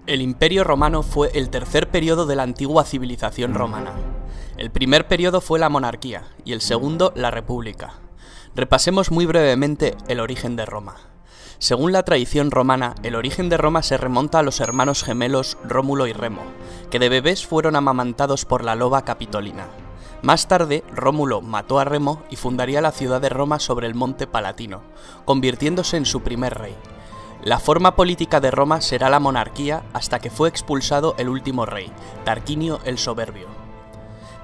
El Imperio Romano fue el tercer periodo de la antigua civilización romana. El primer periodo fue la monarquía y el segundo la república. Repasemos muy brevemente el origen de Roma. Según la tradición romana, el origen de Roma se remonta a los hermanos gemelos Rómulo y Remo, que de bebés fueron amamantados por la loba Capitolina. Más tarde, Rómulo mató a Remo y fundaría la ciudad de Roma sobre el monte Palatino, convirtiéndose en su primer rey. La forma política de Roma será la monarquía hasta que fue expulsado el último rey, Tarquinio el Soberbio.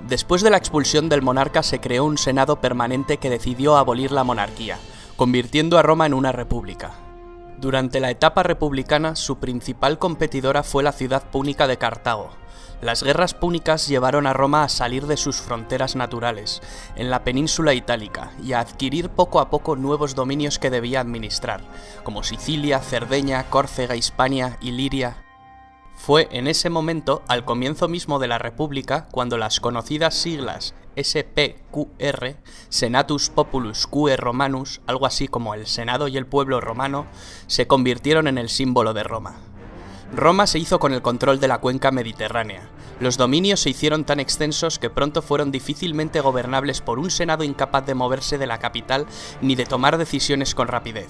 Después de la expulsión del monarca se creó un senado permanente que decidió abolir la monarquía, convirtiendo a Roma en una república. Durante la etapa republicana, su principal competidora fue la ciudad púnica de Cartago. Las guerras púnicas llevaron a Roma a salir de sus fronteras naturales, en la península itálica, y a adquirir poco a poco nuevos dominios que debía administrar, como Sicilia, Cerdeña, Córcega, Hispania y Liria. Fue en ese momento, al comienzo mismo de la República, cuando las conocidas siglas SPQR, Senatus Populus Quae Romanus, algo así como el Senado y el pueblo romano, se convirtieron en el símbolo de Roma. Roma se hizo con el control de la cuenca mediterránea. Los dominios se hicieron tan extensos que pronto fueron difícilmente gobernables por un senado incapaz de moverse de la capital ni de tomar decisiones con rapidez.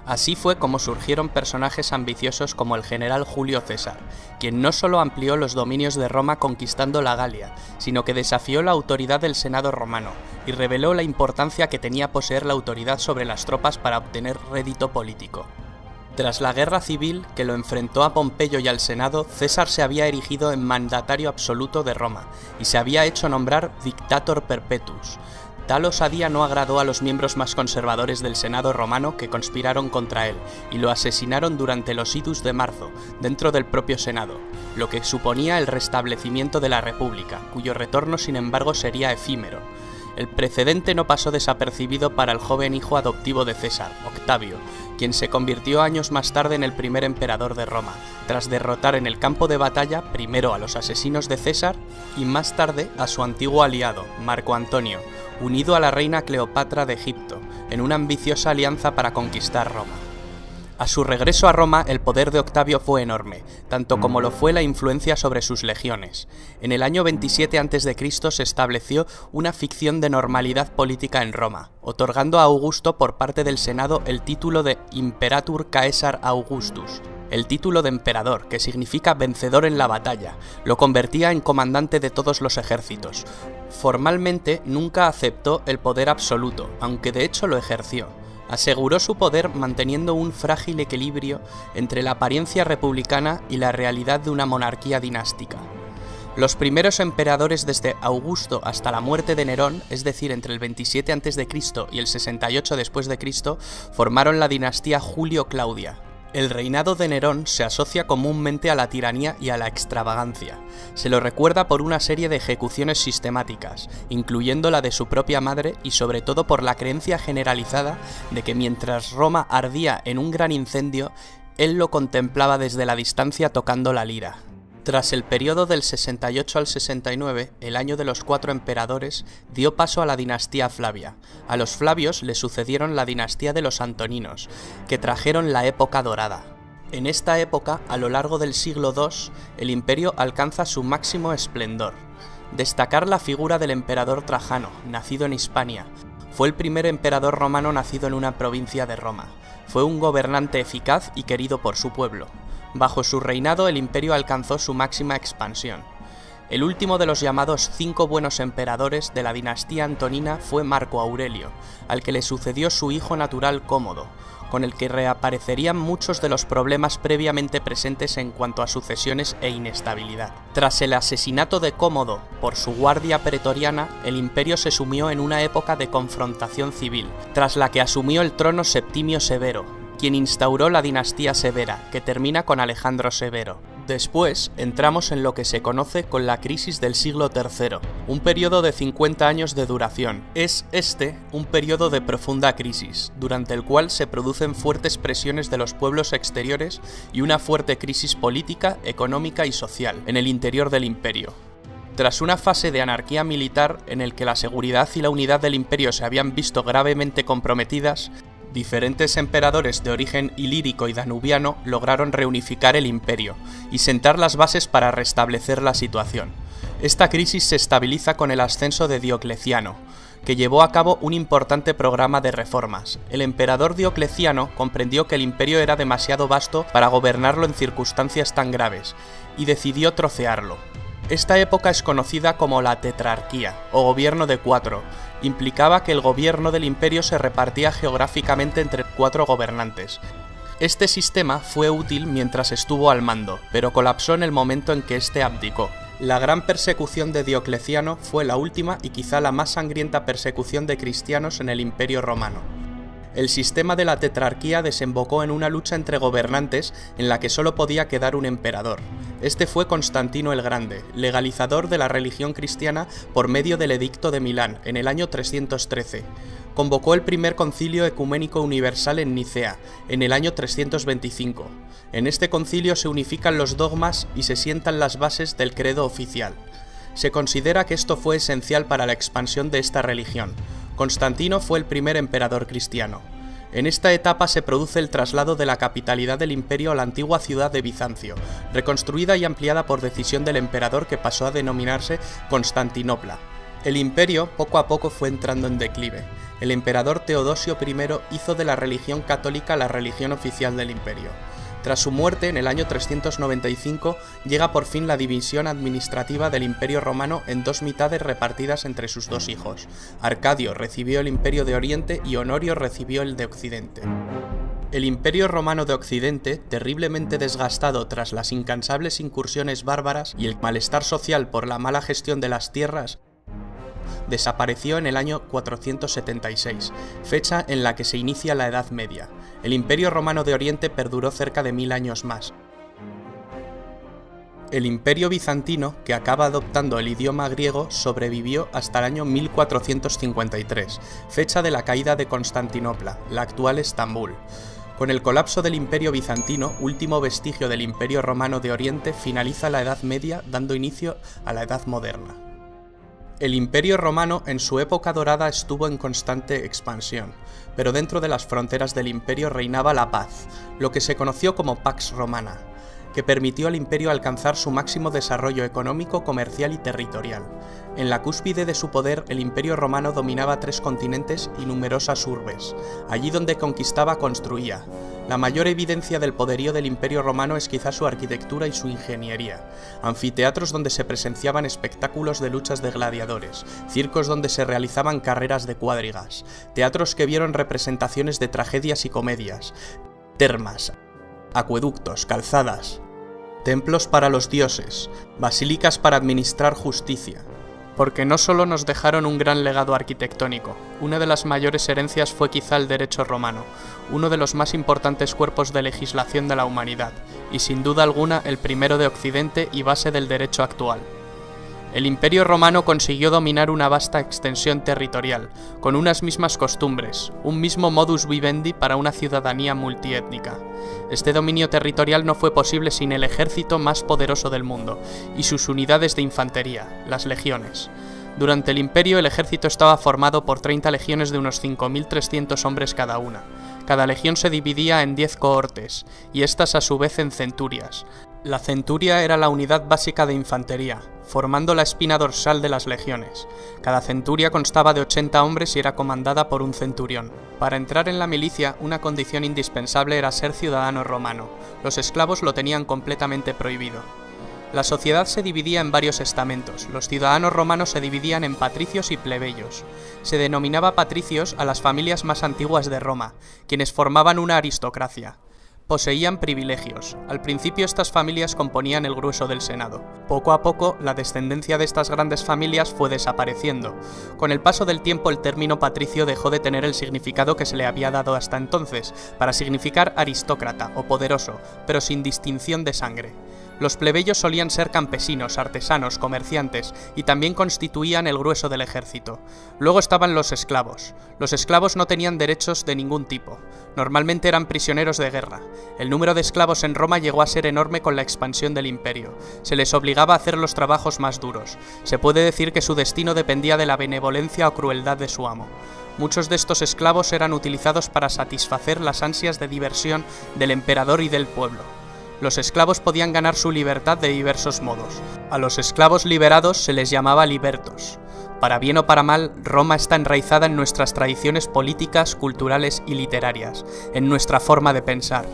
Así fue como surgieron personajes ambiciosos como el general Julio César, quien no solo amplió los dominios de Roma conquistando la Galia, sino que desafió la autoridad del Senado romano y reveló la importancia que tenía poseer la autoridad sobre las tropas para obtener rédito político. Tras la guerra civil que lo enfrentó a Pompeyo y al Senado, César se había erigido en mandatario absoluto de Roma y se había hecho nombrar Dictator Perpetuus. Tal osadía no agradó a los miembros más conservadores del Senado romano que conspiraron contra él y lo asesinaron durante los idus de marzo, dentro del propio Senado, lo que suponía el restablecimiento de la República, cuyo retorno sin embargo sería efímero. El precedente no pasó desapercibido para el joven hijo adoptivo de César, Octavio, quien se convirtió años más tarde en el primer emperador de Roma, tras derrotar en el campo de batalla primero a los asesinos de César y más tarde a su antiguo aliado, Marco Antonio, unido a la reina Cleopatra de Egipto, en una ambiciosa alianza para conquistar Roma. A su regreso a Roma, el poder de Octavio fue enorme, tanto como lo fue la influencia sobre sus legiones. En el año 27 a.C. se estableció una ficción de normalidad política en Roma, otorgando a Augusto por parte del Senado el título de Imperator Caesar Augustus. El título de emperador, que significa vencedor en la batalla, lo convertía en comandante de todos los ejércitos. Formalmente nunca aceptó el poder absoluto, aunque de hecho lo ejerció. Aseguró su poder manteniendo un frágil equilibrio entre la apariencia republicana y la realidad de una monarquía dinástica. Los primeros emperadores desde Augusto hasta la muerte de Nerón, es decir, entre el 27 a.C. y el 68 después de Cristo, formaron la dinastía Julio-Claudia. El reinado de Nerón se asocia comúnmente a la tiranía y a la extravagancia. Se lo recuerda por una serie de ejecuciones sistemáticas, incluyendo la de su propia madre y sobre todo por la creencia generalizada de que mientras Roma ardía en un gran incendio, él lo contemplaba desde la distancia tocando la lira. Tras el periodo del 68 al 69, el año de los 4 emperadores, dio paso a la dinastía Flavia. A los Flavios le sucedieron la dinastía de los Antoninos, que trajeron la época dorada. En esta época, a lo largo del siglo II, el imperio alcanza su máximo esplendor. Destacar la figura del emperador Trajano, nacido en Hispania. Fue el primer emperador romano nacido en una provincia de Roma. Fue un gobernante eficaz y querido por su pueblo. Bajo su reinado el imperio alcanzó su máxima expansión. El último de los llamados 5 buenos emperadores de la dinastía antonina fue Marco Aurelio, al que le sucedió su hijo natural Cómodo, con el que reaparecerían muchos de los problemas previamente presentes en cuanto a sucesiones e inestabilidad. Tras el asesinato de Cómodo por su guardia pretoriana, el imperio se sumió en una época de confrontación civil, tras la que asumió el trono Septimio Severo, quien instauró la dinastía Severa, que termina con Alejandro Severo. Después, entramos en lo que se conoce con la crisis del siglo III, un periodo de 50 años de duración. Es un periodo de profunda crisis, durante el cual se producen fuertes presiones de los pueblos exteriores y una fuerte crisis política, económica y social en el interior del imperio. Tras una fase de anarquía militar en el que la seguridad y la unidad del imperio se habían visto gravemente comprometidas, Diferentes emperadores de origen ilírico y danubiano lograron reunificar el imperio y sentar las bases para restablecer la situación. Esta crisis se estabiliza con el ascenso de Diocleciano, que llevó a cabo un importante programa de reformas. El emperador Diocleciano comprendió que el imperio era demasiado vasto para gobernarlo en circunstancias tan graves, y decidió trocearlo. Esta época es conocida como la tetrarquía, o gobierno de 4. Implicaba que el gobierno del imperio se repartía geográficamente entre 4 gobernantes. Este sistema fue útil mientras estuvo al mando, pero colapsó en el momento en que éste abdicó. La gran persecución de Diocleciano fue la última y quizá la más sangrienta persecución de cristianos en el Imperio Romano. El sistema de la tetrarquía desembocó en una lucha entre gobernantes en la que solo podía quedar un emperador. Este fue Constantino el Grande, legalizador de la religión cristiana por medio del Edicto de Milán en el año 313. Convocó el primer concilio ecuménico universal en Nicea, en el año 325. En este concilio se unifican los dogmas y se sientan las bases del credo oficial. Se considera que esto fue esencial para la expansión de esta religión. Constantino fue el primer emperador cristiano. En esta etapa se produce el traslado de la capitalidad del imperio a la antigua ciudad de Bizancio, reconstruida y ampliada por decisión del emperador que pasó a denominarse Constantinopla. El imperio poco a poco fue entrando en declive. El emperador Teodosio I hizo de la religión católica la religión oficial del imperio. Tras su muerte, en el año 395, llega por fin la división administrativa del Imperio Romano en 2 mitades repartidas entre sus 2 hijos. Arcadio recibió el Imperio de Oriente y Honorio recibió el de Occidente. El Imperio Romano de Occidente, terriblemente desgastado tras las incansables incursiones bárbaras y el malestar social por la mala gestión de las tierras, desapareció en el año 476, fecha en la que se inicia la Edad Media. El Imperio Romano de Oriente perduró cerca de 1000 años más. El Imperio Bizantino, que acaba adoptando el idioma griego, sobrevivió hasta el año 1453, fecha de la caída de Constantinopla, la actual Estambul. Con el colapso del Imperio Bizantino, último vestigio del Imperio Romano de Oriente, finaliza la Edad Media, dando inicio a la Edad Moderna. El Imperio Romano en su época dorada estuvo en constante expansión, pero dentro de las fronteras del imperio reinaba la paz, lo que se conoció como Pax Romana, que permitió al imperio alcanzar su máximo desarrollo económico, comercial y territorial. En la cúspide de su poder, el Imperio Romano dominaba 3 continentes y numerosas urbes. Allí donde conquistaba, construía. La mayor evidencia del poderío del Imperio Romano es quizá su arquitectura y su ingeniería. Anfiteatros donde se presenciaban espectáculos de luchas de gladiadores, circos donde se realizaban carreras de cuadrigas, teatros que vieron representaciones de tragedias y comedias, termas, acueductos, calzadas, templos para los dioses, basílicas para administrar justicia. Porque no solo nos dejaron un gran legado arquitectónico, una de las mayores herencias fue quizá el derecho romano, uno de los más importantes cuerpos de legislación de la humanidad, y sin duda alguna el primero de Occidente y base del derecho actual. El Imperio Romano consiguió dominar una vasta extensión territorial, con unas mismas costumbres, un mismo modus vivendi para una ciudadanía multiétnica. Este dominio territorial no fue posible sin el ejército más poderoso del mundo, y sus unidades de infantería, las legiones. Durante el Imperio el ejército estaba formado por 30 legiones de unos 5.300 hombres cada una. Cada legión se dividía en 10 cohortes, y estas a su vez en centurias. La centuria era la unidad básica de infantería, formando la espina dorsal de las legiones. Cada centuria constaba de 80 hombres y era comandada por un centurión. Para entrar en la milicia, una condición indispensable era ser ciudadano romano. Los esclavos lo tenían completamente prohibido. La sociedad se dividía en varios estamentos. Los ciudadanos romanos se dividían en patricios y plebeyos. Se denominaba patricios a las familias más antiguas de Roma, quienes formaban una aristocracia. Poseían privilegios. Al principio estas familias componían el grueso del Senado. Poco a poco, la descendencia de estas grandes familias fue desapareciendo. Con el paso del tiempo, el término patricio dejó de tener el significado que se le había dado hasta entonces, para significar aristócrata o poderoso, pero sin distinción de sangre. Los plebeyos solían ser campesinos, artesanos, comerciantes, y también constituían el grueso del ejército. Luego estaban los esclavos. Los esclavos no tenían derechos de ningún tipo. Normalmente eran prisioneros de guerra. El número de esclavos en Roma llegó a ser enorme con la expansión del imperio. Se les obligaba a hacer los trabajos más duros. Se puede decir que su destino dependía de la benevolencia o crueldad de su amo. muchos de estos esclavos eran utilizados para satisfacer las ansias de diversión del emperador y del pueblo. Los esclavos podían ganar su libertad de diversos modos. A los esclavos liberados se les llamaba libertos. Para bien o para mal, Roma está enraizada en nuestras tradiciones políticas, culturales y literarias, en nuestra forma de pensar.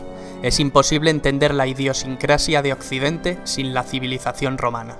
Es imposible entender la idiosincrasia de Occidente sin la civilización romana.